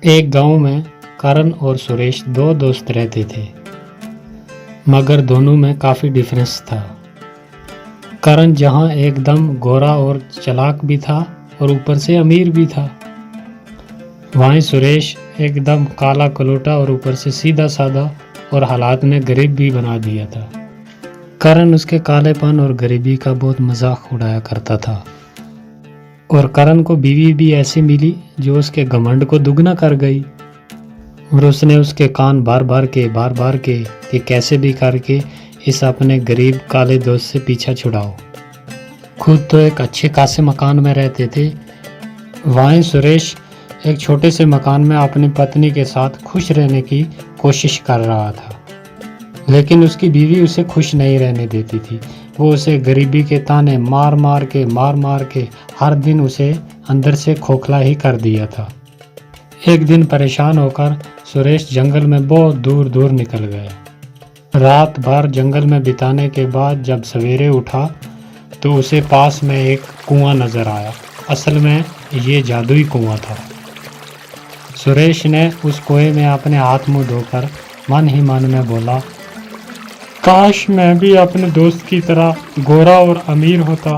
एक गांव में करण और सुरेश दो दोस्त रहते थे, मगर दोनों में काफ़ी डिफरेंस था। करण जहां एकदम गोरा और चालाक भी था और ऊपर से अमीर भी था, वहीं सुरेश एकदम काला कलोटा और ऊपर से सीधा साधा और हालात में गरीब भी बना दिया था। करण उसके कालेपन और गरीबी का बहुत मजाक उड़ाया करता था और करण को बीवी भी ऐसी मिली जो उसके घमंड को दुगना कर गई और उसने उसके कान बार बार के कि कैसे भी करके इस अपने गरीब काले दोस्त से पीछा छुड़ाओ। खुद तो एक अच्छे खासे मकान में रहते थे, वहीं सुरेश एक छोटे से मकान में अपनी पत्नी के साथ खुश रहने की कोशिश कर रहा था, लेकिन उसकी बीवी उसे खुश नहीं रहने देती थी। वो उसे गरीबी के ताने मार मार के हर दिन उसे अंदर से खोखला ही कर दिया था। एक दिन परेशान होकर सुरेश जंगल में बहुत दूर दूर निकल गया। रात भर जंगल में बिताने के बाद जब सवेरे उठा तो उसे पास में एक कुआं नजर आया। असल में ये जादुई कुआं था। सुरेश ने उस कुएं में अपने हाथ मुंह धोकर मन ही मन में बोला, काश मैं भी अपने दोस्त की तरह गोरा और अमीर होता।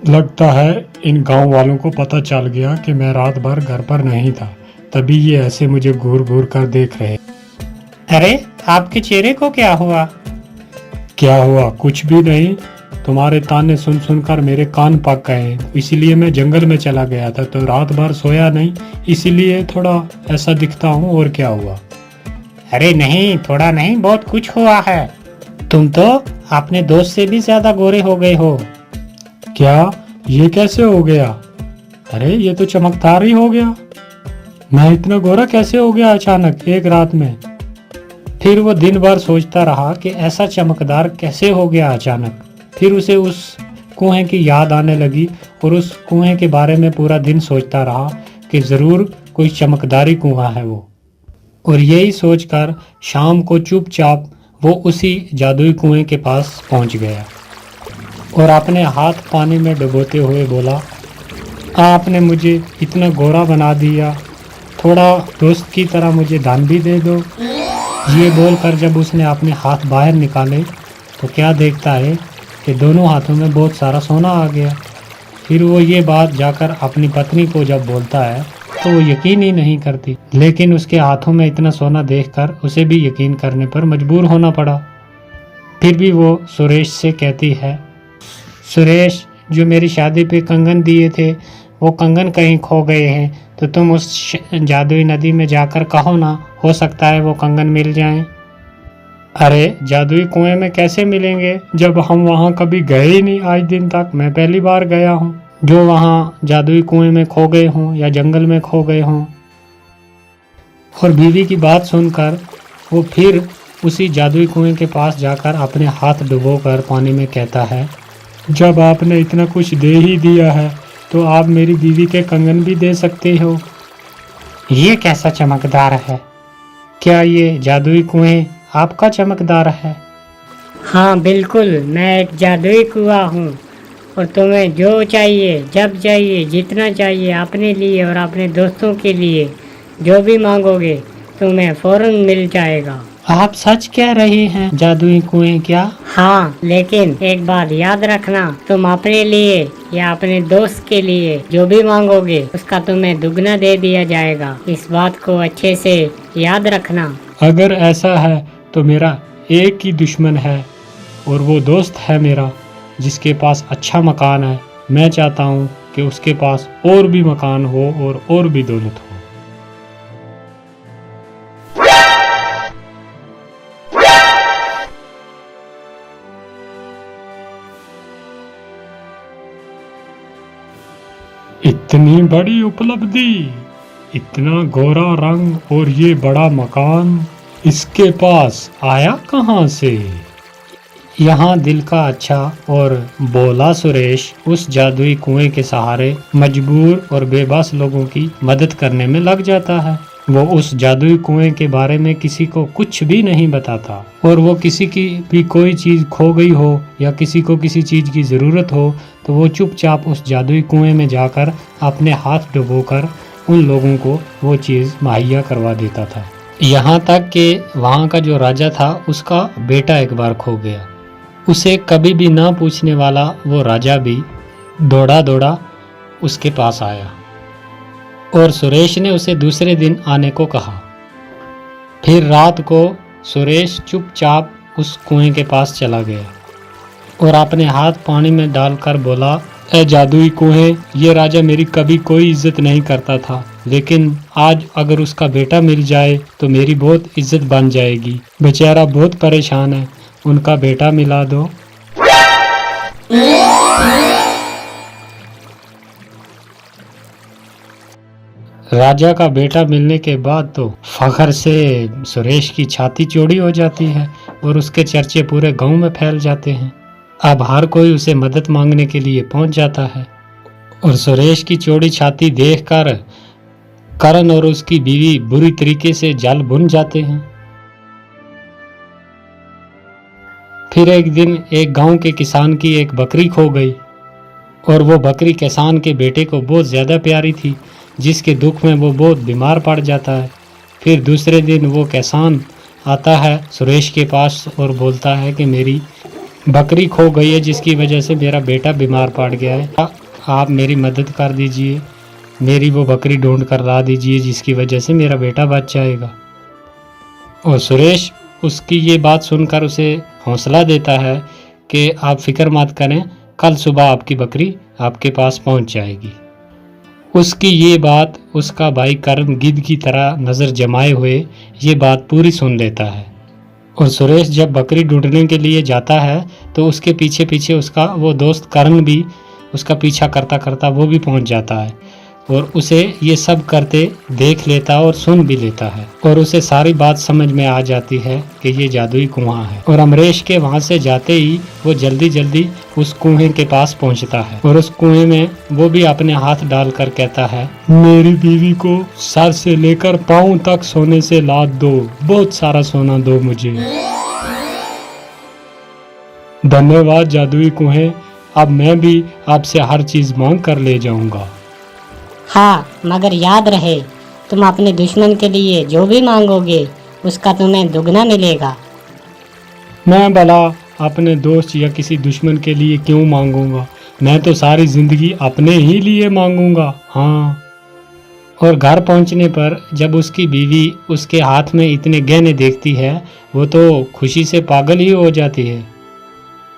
लगता है इन गांव वालों को पता चल गया कि मैं रात भर घर पर नहीं था, तभी ये ऐसे मुझे घूर घूर कर देख रहे। अरे आपके चेहरे को क्या हुआ? क्या हुआ? कुछ भी नहीं। तुम्हारे ताने सुन सुनकर मेरे कान पक गए, इसीलिए मैं जंगल में चला गया था, तो रात भर सोया नहीं, इसीलिए थोड़ा ऐसा दिखता हूँ। और क्या हुआ? अरे नहीं, थोड़ा नहीं, बहुत कुछ हुआ है। तुम तो अपने दोस्त से भी ज्यादा गोरे हो गए हो। क्या? ये कैसे हो गया? अरे ये तो चमकदार ही हो गया। मैं इतना गोरा कैसे हो गया अचानक एक रात में? फिर वो दिन भर सोचता रहा कि ऐसा चमकदार कैसे हो गया अचानक। फिर उसे उस कुएं की याद आने लगी और उस कुएं के बारे में पूरा दिन सोचता रहा कि ज़रूर कोई चमकदारी कुआं है वो। और यही सोचकर शाम को चुपचाप वो उसी जादुई कुएं के पास पहुंच गया और अपने हाथ पानी में डुबोते हुए बोला, आपने मुझे इतना गोरा बना दिया, थोड़ा दोस्त की तरह मुझे दान भी दे दो। ये बोलकर जब उसने अपने हाथ बाहर निकाले तो क्या देखता है कि दोनों हाथों में बहुत सारा सोना आ गया। फिर वो ये बात जाकर अपनी पत्नी को जब बोलता है तो वो यकीन ही नहीं करती, लेकिन उसके हाथों में इतना सोना देखकर उसे भी यकीन करने पर मजबूर होना पड़ा। फिर भी वो सुरेश से कहती है, सुरेश, जो मेरी शादी पे कंगन दिए थे वो कंगन कहीं खो गए हैं, तो तुम उस जादुई नदी में जाकर कहो ना, हो सकता है वो कंगन मिल जाएं। अरे जादुई कुएं में कैसे मिलेंगे जब हम वहाँ कभी गए ही नहीं। आज दिन तक मैं पहली बार गया हूँ जो वहाँ जादुई कुएं में खो गए हों या जंगल में खो गए हों। और बीवी की बात सुनकर वो फिर उसी जादुई कुएं के पास जाकर अपने हाथ डुबोकर पानी में कहता है, जब आपने इतना कुछ दे ही दिया है तो आप मेरी बीवी के कंगन भी दे सकते हो। ये कैसा चमकदार है? क्या ये जादुई कुएं आपका चमकदार है? हाँ बिल्कुल, मैं एक जादुई कुआं हूँ और तुम्हें जो चाहिए, जब चाहिए, जितना चाहिए, अपने लिए और अपने दोस्तों के लिए जो भी मांगोगे तुम्हें फौरन मिल जाएगा। आप सच कह रहे हैं? जादुई कुएं क्या? हाँ, लेकिन एक बात याद रखना, तुम अपने लिए या अपने दोस्त के लिए जो भी मांगोगे उसका तुम्हें दुगना दे दिया जाएगा। इस बात को अच्छे से याद रखना। अगर ऐसा है तो मेरा एक ही दुश्मन है और वो दोस्त है मेरा जिसके पास अच्छा मकान है। मैं चाहता हूँ कि उसके पास और भी मकान हो और भी दौलत हो। इतनी बड़ी उपलब्धि, इतना गोरा रंग और ये बड़ा मकान इसके पास आया कहाँ से? यहाँ दिल का अच्छा और बोला सुरेश उस जादुई कुएं के सहारे मजबूर और बेबस लोगों की मदद करने में लग जाता है। वो उस जादुई कुएं के बारे में किसी को कुछ भी नहीं बताता, और वो किसी की भी कोई चीज़ खो गई हो या किसी को किसी चीज़ की ज़रूरत हो तो वो चुपचाप उस जादुई कुएं में जाकर अपने हाथ डुबोकर उन लोगों को वो चीज़ मुहैया करवा देता था। यहाँ तक कि वहाँ का जो राजा था उसका बेटा एक बार खो गया। उसे कभी भी ना पूछने वाला वो राजा भी दौड़ा दौड़ा उसके पास आया और सुरेश ने उसे दूसरे दिन आने को कहा। फिर रात को सुरेश चुपचाप उस कुएं के पास चला गया और अपने हाथ पानी में डालकर बोला, ए जादुई कुएं, ये राजा मेरी कभी कोई इज्जत नहीं करता था, लेकिन आज अगर उसका बेटा मिल जाए तो मेरी बहुत इज्जत बन जाएगी। बेचारा बहुत परेशान है, उनका बेटा मिला दो। राजा का बेटा मिलने के बाद तो फखर से सुरेश की छाती चौड़ी हो जाती है और उसके चर्चे पूरे गांव में फैल जाते हैं। अब हर कोई उसे मदद मांगने के लिए पहुंच जाता है और सुरेश की चौड़ी छाती देखकर करण और उसकी बीवी बुरी तरीके से जल भुन जाते हैं। फिर एक दिन एक गांव के किसान की एक बकरी खो गई और वो बकरी किसान के बेटे को बहुत ज़्यादा प्यारी थी, जिसके दुख में वो बहुत बीमार पड़ जाता है। फिर दूसरे दिन वो किसान आता है सुरेश के पास और बोलता है कि मेरी बकरी खो गई है, जिसकी वजह से मेरा बेटा बीमार पड़ गया है, आप मेरी मदद कर दीजिए, मेरी वो बकरी ढूंढ कर ला दीजिए जिसकी वजह से मेरा बेटा बच जाएगा। और सुरेश उसकी ये बात सुनकर उसे हौसला देता है कि आप फिक्र मत करें, कल सुबह आपकी बकरी आपके पास पहुंच जाएगी। उसकी ये बात उसका भाई करण गिद्ध की तरह नज़र जमाए हुए ये बात पूरी सुन लेता है और सुरेश जब बकरी ढूंढने के लिए जाता है तो उसके पीछे पीछे उसका वो दोस्त करण भी उसका पीछा करता करता वो भी पहुंच जाता है और उसे ये सब करते देख लेता और सुन भी लेता है और उसे सारी बात समझ में आ जाती है कि ये जादुई कुआं है। और अमरीश के वहां से जाते ही वो जल्दी जल्दी उस कुएं के पास पहुंचता है और उस कुएं में वो भी अपने हाथ डालकर कहता है, मेरी बीवी को सर से लेकर पाँव तक सोने से लाद दो, बहुत सारा सोना दो मुझे। धन्यवाद जादुई कुएं, अब मैं भी आपसे हर चीज मांग कर ले जाऊंगा। हाँ, मगर याद रहे, तुम अपने दुश्मन के लिए जो भी मांगोगे उसका तुम्हें दुगना मिलेगा। मैं भला अपने दोस्त या किसी दुश्मन के लिए क्यों मांगूंगा, मैं तो सारी जिंदगी अपने ही लिए मांगूंगा। हाँ। और घर पहुंचने पर जब उसकी बीवी उसके हाथ में इतने गहने देखती है वो तो खुशी से पागल ही हो जाती है।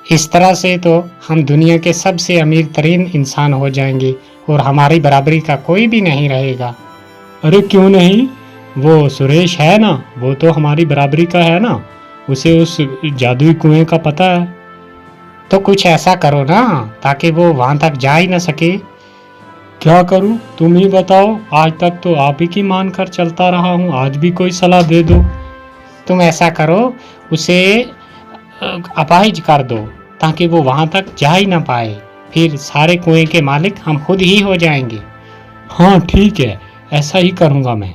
इस तरह से तो हम दुनिया के सबसे अमीर तरीन इंसान हो जाएंगे और हमारी बराबरी का कोई भी नहीं रहेगा। अरे क्यों नहीं, वो सुरेश है ना, वो तो हमारी बराबरी का है ना, उसे उस जादुई कुएं का पता है। तो कुछ ऐसा करो ना ताकि वो वहां तक जा ही ना सके। क्या करूं, तुम ही बताओ, आज तक तो आप ही की मान कर चलता रहा हूं, आज भी कोई सलाह दे दो। तुम ऐसा करो, उसे अपाहिज कर दो ताकि वो वहां तक जा ही ना पाए, फिर सारे कुएं के मालिक हम खुद ही हो जाएंगे। हाँ ठीक है, ऐसा ही करूँगा मैं।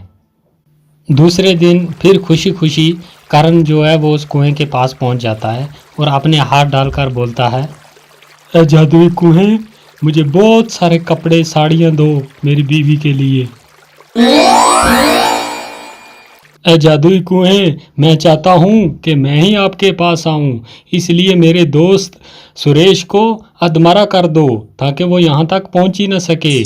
दूसरे दिन फिर खुशी खुशी करण जो है वो उस कुएं के पास पहुंच जाता है और अपने हाथ डालकर बोलता है, ए जादुई कुएं, मुझे बहुत सारे कपड़े साड़ियाँ दो मेरी बीवी के लिए। ए जादुई कुएं, मैं चाहता हूँ कि मैं ही आपके पास आऊँ, इसलिए मेरे दोस्त सुरेश को अधमरा कर दो ताकि वो यहाँ तक पहुँच ही न सके।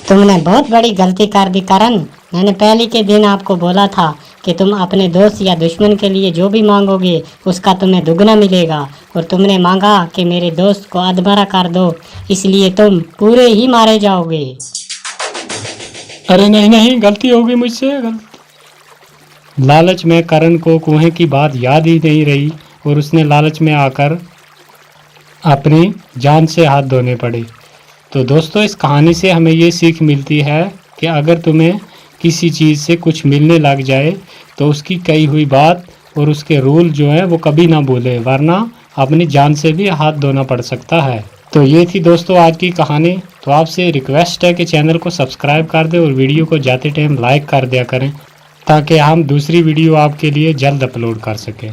तुमने बहुत बड़ी गलती कर दी करण, मैंने पहले के दिन आपको बोला था कि तुम अपने दोस्त या दुश्मन के लिए जो भी मांगोगे उसका तुम्हें दुगना मिलेगा, और तुमने मांगा कि मेरे दोस्त को अधमरा कर दो, इसलिए तुम पूरे ही मारे जाओगे। अरे नहीं नहीं, गलती हो गई मुझसे, लालच में करण को कुएं की बात याद ही नहीं रही और उसने लालच में आकर अपनी जान से हाथ धोने पड़े। तो दोस्तों, इस कहानी से हमें ये सीख मिलती है कि अगर तुम्हें किसी चीज़ से कुछ मिलने लग जाए तो उसकी कही हुई बात और उसके रूल जो है वो कभी ना भूले, वरना अपनी जान से भी हाथ धोना पड़ सकता है। तो ये थी दोस्तों आज की कहानी। तो आपसे रिक्वेस्ट है कि चैनल को सब्सक्राइब कर दें और वीडियो को जाते टाइम लाइक कर दिया करें ताकि हम दूसरी वीडियो आपके लिए जल्द अपलोड कर सकें।